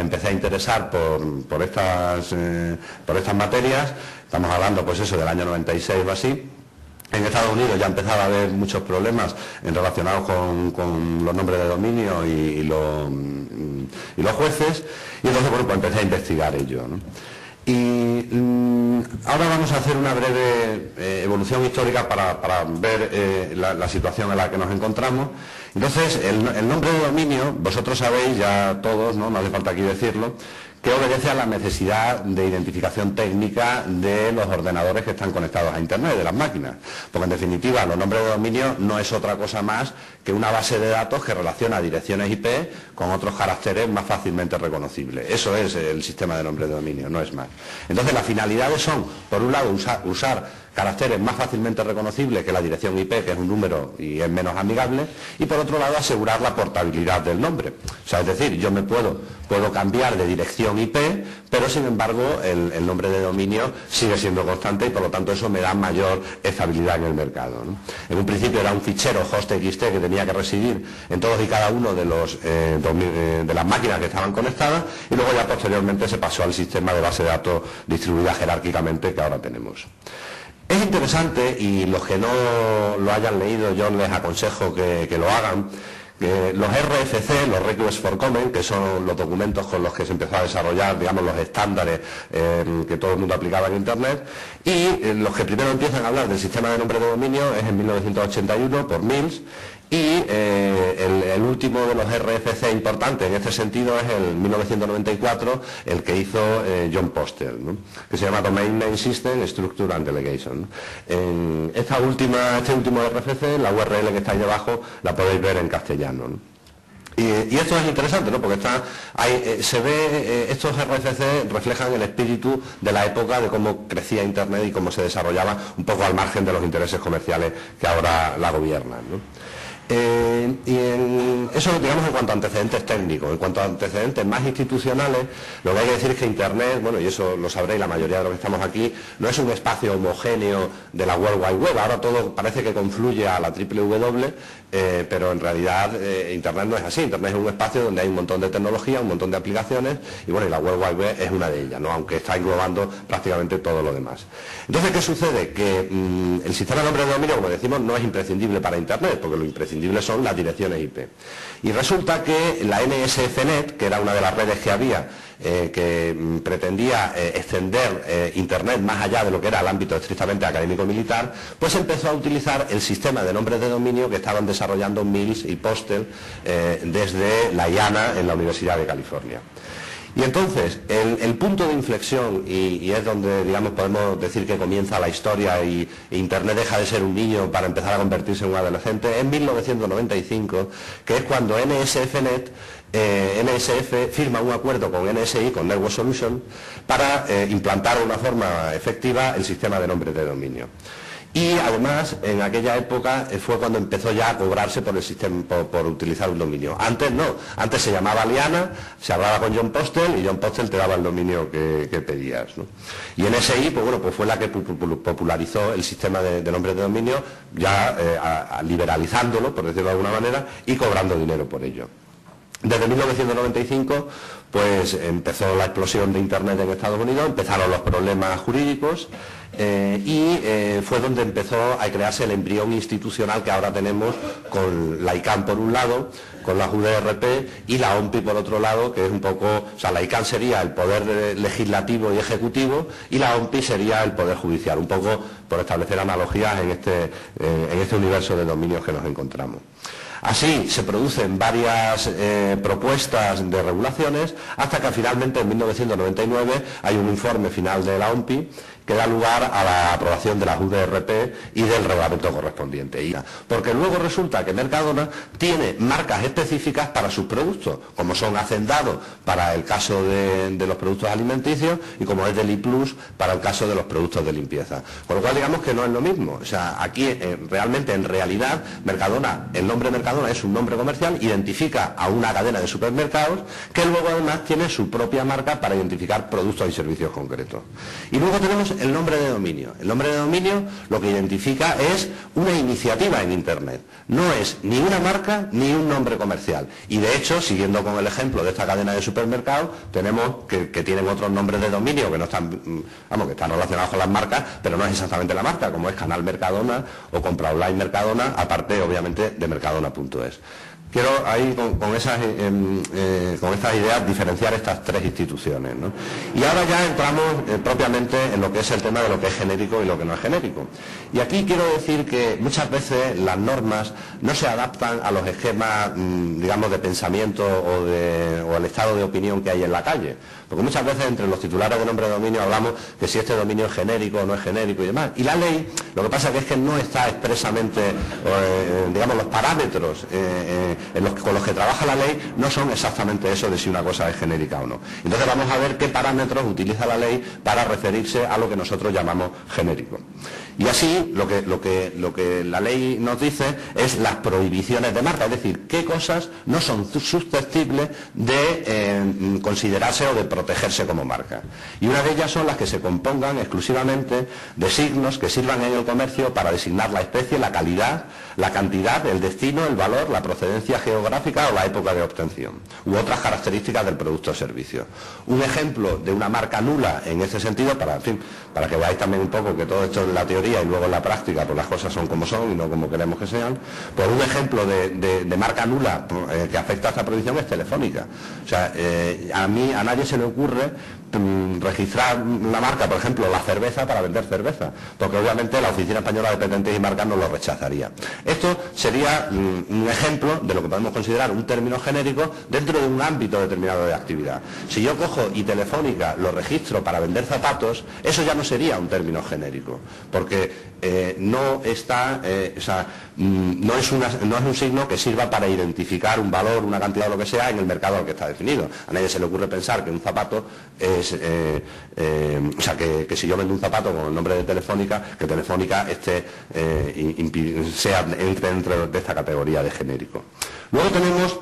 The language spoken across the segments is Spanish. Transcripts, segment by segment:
me empecé a interesar por estas materias. Estamos hablando pues eso del año 96 o así. En Estados Unidos ya empezaba a haber muchos problemas relacionados con los nombres de dominio y los jueces, y entonces bueno, pues empecé a investigar ello, ¿no? Y ahora vamos a hacer una breve evolución histórica para ver la situación en la que nos encontramos. Entonces, el nombre de dominio, vosotros sabéis ya todos, no hace falta aquí decirlo, que obedece a la necesidad de identificación técnica de los ordenadores que están conectados a Internet, de las máquinas. Porque en definitiva, los nombres de dominio no es otra cosa más que una base de datos que relaciona direcciones IP con otros caracteres más fácilmente reconocibles. Eso es el sistema de nombres de dominio, no es más. Entonces, las finalidades son, por un lado, usar caracteres más fácilmente reconocibles que la dirección IP, que es un número y es menos amigable, y por otro lado asegurar la portabilidad del nombre. O sea, es decir, yo me puedo cambiar de dirección IP, pero sin embargo el nombre de dominio sigue siendo constante y por lo tanto eso me da mayor estabilidad en el mercado, ¿no? En un principio era un fichero hostTXT que tenía que residir en todos y cada uno de las máquinas que estaban conectadas, y luego ya posteriormente se pasó al sistema de base de datos distribuida jerárquicamente que ahora tenemos. Es interesante, y los que no lo hayan leído yo les aconsejo que lo hagan, los RFC, los Requests for Comment, que son los documentos con los que se empezó a desarrollar, digamos, los estándares que todo el mundo aplicaba en Internet, y los que primero empiezan a hablar del sistema de nombre de dominio es en 1981 por Mills, y el último de los RFC importantes en este sentido es el 1994, el que hizo John Postel, ¿no? Que se llama Domain Name System, Structure and Delegation. En este último RFC, la URL que está ahí debajo, la podéis ver en castellano, ¿no? Y esto es interesante, ¿no? Porque estos RFC reflejan el espíritu de la época, de cómo crecía Internet y cómo se desarrollaba un poco al margen de los intereses comerciales que ahora la gobiernan, ¿no? Eso, digamos, en cuanto a antecedentes técnicos. En cuanto a antecedentes más institucionales, lo que hay que decir es que Internet, bueno, y eso lo sabréis la mayoría de los que estamos aquí, no es un espacio homogéneo de la World Wide Web. Ahora todo parece que confluye a la www, pero en realidad Internet no es así. Internet es un espacio donde hay un montón de tecnología, un montón de aplicaciones, y bueno, y la World Wide Web es una de ellas, ¿no? Aunque está englobando prácticamente todo lo demás. Entonces, ¿qué sucede? Que el sistema de nombre de dominio, como decimos, no es imprescindible para Internet, porque lo imprescindible son las direcciones IP. Y resulta que la NSFNet, que era una de las redes que había, que pretendía extender Internet más allá de lo que era el ámbito estrictamente académico-militar, pues empezó a utilizar el sistema de nombres de dominio que estaban desarrollando Mills y Postel desde la IANA en la Universidad de California. Y entonces, el punto de inflexión, y es donde, digamos, podemos decir que comienza la historia y Internet deja de ser un niño para empezar a convertirse en un adolescente, en 1995, que es cuando NSF firma un acuerdo con NSI, con Network Solutions, para implantar de una forma efectiva el sistema de nombres de dominio. Y además, en aquella época fue cuando empezó ya a cobrarse por el sistema, por utilizar un dominio. Antes no, antes se llamaba Liana, se hablaba con John Postel y John Postel te daba el dominio que pedías, ¿no? Y NSI, pues bueno, pues fue la que popularizó el sistema de nombres de dominio, ya liberalizándolo, por decirlo de alguna manera, y cobrando dinero por ello. Desde 1995, pues empezó la explosión de Internet en Estados Unidos, empezaron los problemas jurídicos y fue donde empezó a crearse el embrión institucional que ahora tenemos con la ICANN por un lado, con la UDRP y la OMPI por otro lado, que es un poco, o sea, la ICANN sería el poder legislativo y ejecutivo y la OMPI sería el poder judicial, un poco por establecer analogías en este universo de dominios que nos encontramos. Así se producen varias propuestas de regulaciones hasta que finalmente en 1999 hay un informe final de la OMPI que da lugar a la aprobación de la UDRP y del reglamento correspondiente. Porque luego resulta que Mercadona tiene marcas específicas para sus productos, como son Hacendado para el caso de los productos alimenticios y como es Deli Plus para el caso de los productos de limpieza. Con lo cual digamos que no es lo mismo. O sea, aquí realmente, en realidad, Mercadona, el nombre Mercadona es un nombre comercial, identifica a una cadena de supermercados que luego además tiene su propia marca para identificar productos y servicios concretos. Y luego tenemos tenemos el nombre de dominio. El nombre de dominio lo que identifica es una iniciativa en Internet. No es ni una marca ni un nombre comercial. Y de hecho, siguiendo con el ejemplo de esta cadena de supermercados, tenemos que tienen otros nombres de dominio que no están, que están relacionados con las marcas, pero no es exactamente la marca, como es Canal Mercadona o Compra Online Mercadona, aparte obviamente de Mercadona.es. Quiero ahí con estas ideas diferenciar estas tres instituciones, ¿no? Y ahora ya entramos propiamente en lo que es el tema de lo que es genérico y lo que no es genérico. Y aquí quiero decir que muchas veces las normas no se adaptan a los esquemas, digamos, de pensamiento o al estado de opinión que hay en la calle. Porque muchas veces entre los titulares de nombre de dominio hablamos que si este dominio es genérico o no es genérico y demás. Y la ley, lo que pasa es que no está expresamente, digamos, los parámetros con los que trabaja la ley no son exactamente eso de si una cosa es genérica o no. Entonces vamos a ver qué parámetros utiliza la ley para referirse a lo que nosotros llamamos genérico. Y así lo que la ley nos dice es las prohibiciones de marca, es decir, qué cosas no son susceptibles de considerarse o de protegerse como marca. Y una de ellas son las que se compongan exclusivamente de signos que sirvan en el comercio para designar la especie, la calidad, la cantidad, el destino, el valor, la procedencia geográfica o la época de obtención, u otras características del producto o servicio. Un ejemplo de una marca nula en ese sentido, para que veáis también un poco que todo esto es la teoría y luego en la práctica pues las cosas son como son y no como queremos que sean, pues un ejemplo de marca nula que afecta a esta prohibición es Telefónica. O sea, a nadie se le ocurre registrar la marca, por ejemplo, la cerveza para vender cerveza, porque obviamente la Oficina Española de Patentes y Marcas no lo rechazaría. Esto sería un ejemplo de lo que podemos considerar un término genérico dentro de un ámbito determinado de actividad. Si yo cojo y Telefónica lo registro para vender zapatos, eso ya no sería un término genérico, porque no está, no es un signo que sirva para identificar un valor, una cantidad o lo que sea en el mercado al que está definido. A nadie se le ocurre pensar que un zapato es, que si yo vendo un zapato con el nombre de Telefónica, que Telefónica entre dentro de esta categoría de genérico. Luego tenemos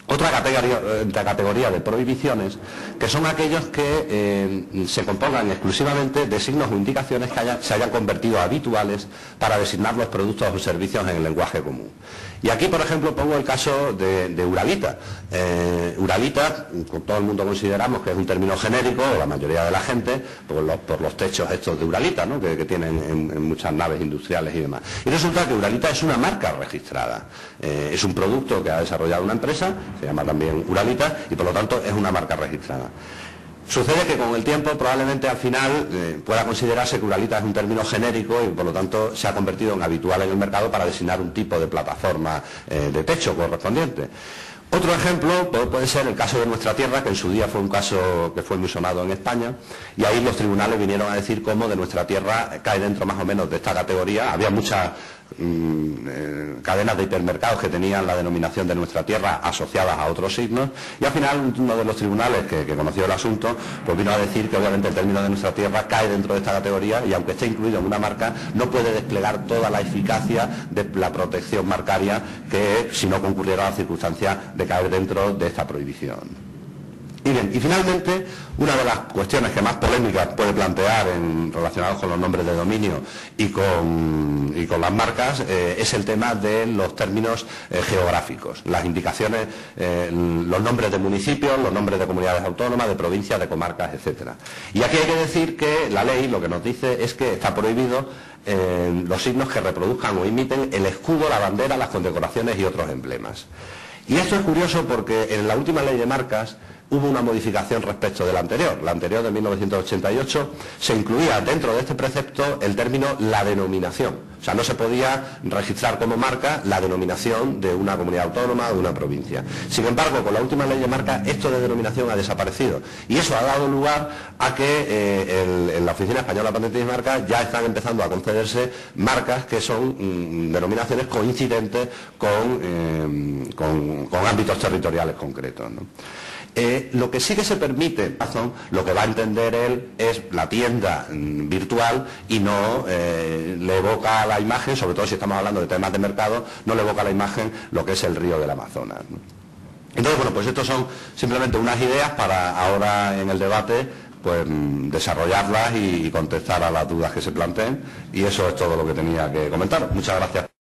otra categoría de prohibiciones, que son aquellos que se compongan exclusivamente de signos o indicaciones que se hayan convertido habituales para designar los productos o servicios en el lenguaje común. Y aquí, por ejemplo, pongo el caso de Uralita. Uralita, todo el mundo consideramos que es un término genérico, o la mayoría de la gente, por los techos estos de Uralita, ¿no? que tienen en muchas naves industriales y demás. Y resulta que Uralita es una marca registrada. Es un producto que ha desarrollado una empresa, se llama también Uralita, y por lo tanto es una marca registrada. Sucede que con el tiempo probablemente al final pueda considerarse que Uralita es un término genérico y por lo tanto se ha convertido en habitual en el mercado para designar un tipo de plataforma de techo correspondiente. Otro ejemplo puede ser el caso de Nuestra Tierra, que en su día fue un caso que fue muy sonado en España, y ahí los tribunales vinieron a decir cómo de Nuestra Tierra cae dentro más o menos de esta categoría. Había muchas cadenas de hipermercados que tenían la denominación de Nuestra Tierra asociadas a otros signos, y al final uno de los tribunales que conoció el asunto pues vino a decir que obviamente el término de Nuestra Tierra cae dentro de esta categoría y aunque esté incluido en una marca no puede desplegar toda la eficacia de la protección marcaria que si no concurriera a la circunstancia de caer dentro de esta prohibición. Y bien, y finalmente, una de las cuestiones que más polémicas puede plantear relacionados con los nombres de dominio y con las marcas es el tema de los términos geográficos, las indicaciones, los nombres de municipios, los nombres de comunidades autónomas, de provincias, de comarcas, etcétera. Y aquí hay que decir que la ley lo que nos dice es que está prohibido los signos que reproduzcan o imiten el escudo, la bandera, las condecoraciones y otros emblemas. Y esto es curioso porque en la última ley de marcas hubo una modificación respecto de la anterior de 1988, se incluía dentro de este precepto el término la denominación. O sea, no se podía registrar como marca la denominación de una comunidad autónoma o de una provincia. Sin embargo, con la última ley de marca, esto de denominación ha desaparecido. Y eso ha dado lugar a que en la Oficina Española de Patentes y Marcas ya están empezando a concederse marcas que son denominaciones coincidentes con ámbitos territoriales concretos, ¿no? Lo que sí que se permite, lo que va a entender él es la tienda virtual y no le evoca a la imagen, sobre todo si estamos hablando de temas de mercado, no le evoca a la imagen lo que es el río del Amazonas, ¿no? Entonces, bueno, pues estos son simplemente unas ideas para ahora en el debate pues desarrollarlas y contestar a las dudas que se planteen, y eso es todo lo que tenía que comentar. Muchas gracias.